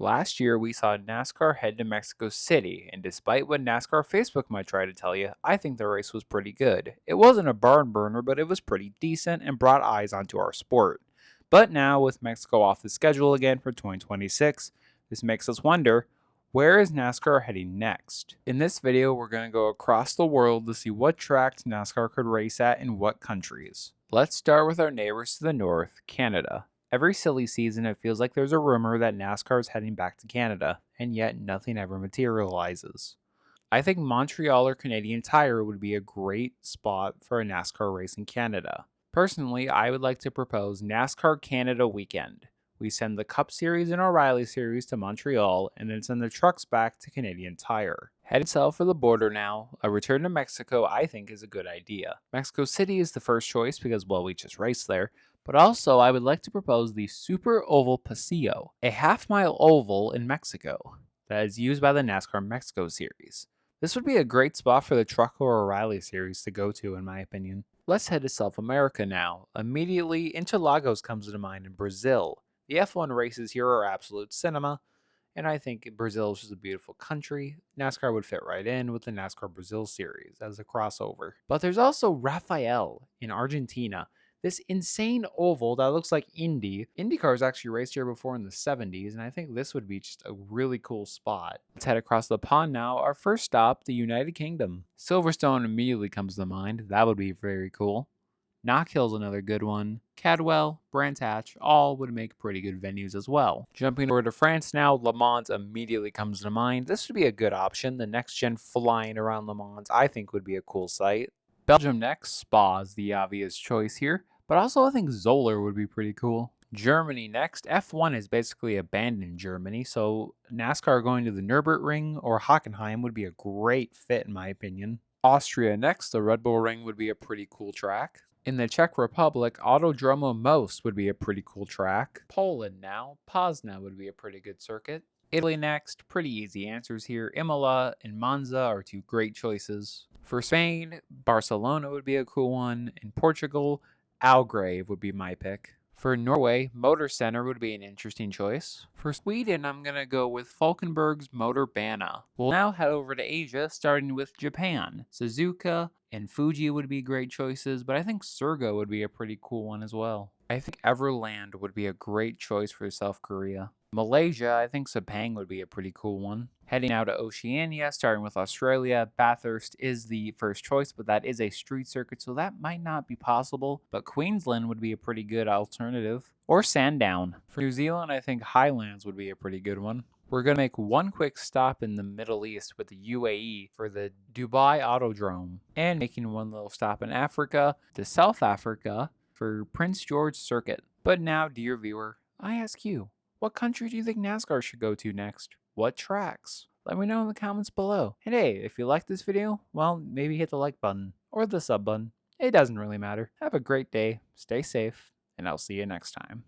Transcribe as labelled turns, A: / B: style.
A: Last year, we saw NASCAR head to Mexico City, and despite what NASCAR Facebook might try to tell you, I think the race was pretty good. It wasn't a barn burner, but it was pretty decent and brought eyes onto our sport. But now, with Mexico off the schedule again for 2026, this makes us wonder, where is NASCAR heading next? In this video, we're going to go across the world to see what tracks NASCAR could race at in what countries. Let's start with our neighbors to the north, Canada. Every silly season, it feels like there's a rumor that NASCAR is heading back to Canada, and yet nothing ever materializes. I think Montreal or Canadian Tire would be a great spot for a NASCAR race in Canada. Personally, I would like to propose NASCAR Canada Weekend. We send the Cup Series and O'Reilly Series to Montreal, and then send the trucks back to Canadian Tire. Heading south for the border now, a return to Mexico I think is a good idea. Mexico City is the first choice because, well, we just raced there, but also I would like to propose the Super Oval Paseo, a half-mile oval in Mexico that is used by the NASCAR Mexico Series. This would be a great spot for the Truck or O'Reilly Series to go to, in my opinion. Let's head to South America now. Immediately, Interlagos comes to mind in Brazil. The F1 races here are absolute cinema, and I think Brazil is just a beautiful country. NASCAR would fit right in with the NASCAR Brazil Series as a crossover. But there's also Rafael in Argentina. This insane oval that looks like Indy. IndyCars actually raced here before in the 70s, and I think this would be just a really cool spot. Let's head across the pond now. Our first stop, the United Kingdom. Silverstone immediately comes to mind. That would be very cool. Knock Hill's another good one. Cadwell, Brands Hatch, all would make pretty good venues as well. Jumping over to France now, Le Mans immediately comes to mind. This would be a good option. The next gen flying around Le Mans I think would be a cool sight. Belgium next, Spa is the obvious choice here, but also I think Zoller would be pretty cool. Germany next. F1 is basically abandoned Germany, so NASCAR going to the Nürburgring or Hockenheim would be a great fit in my opinion. Austria next. The Red Bull Ring would be a pretty cool track. In the Czech Republic, Autodromo Most would be a pretty cool track. Poland now, Poznan would be a pretty good circuit. Italy next, pretty easy answers here. Imola and Monza are two great choices. For Spain, Barcelona would be a cool one. In Portugal, Algarve would be my pick. For Norway, Motor Center would be an interesting choice. For Sweden, I'm going to go with Falkenberg's Motorbana. We'll now head over to Asia, starting with Japan. Suzuka and Fuji would be great choices, but I think Surgo would be a pretty cool one as well. I think Everland would be a great choice for South Korea. Malaysia, I think Sepang would be a pretty cool one. Heading out to Oceania, starting with Australia, Bathurst is the first choice, but that is a street circuit, so that might not be possible. But Queensland would be a pretty good alternative. Or Sandown. For New Zealand, I think Highlands would be a pretty good one. We're going to make one quick stop in the Middle East with the UAE for the Dubai Autodrome, and making one little stop in Africa to South Africa for Prince George Circuit. But now, dear viewer, I ask you, what country do you think NASCAR should go to next? What tracks? Let me know in the comments below. And hey, if you like this video, well, maybe hit the like button or the sub button. It doesn't really matter. Have a great day, stay safe, and I'll see you next time.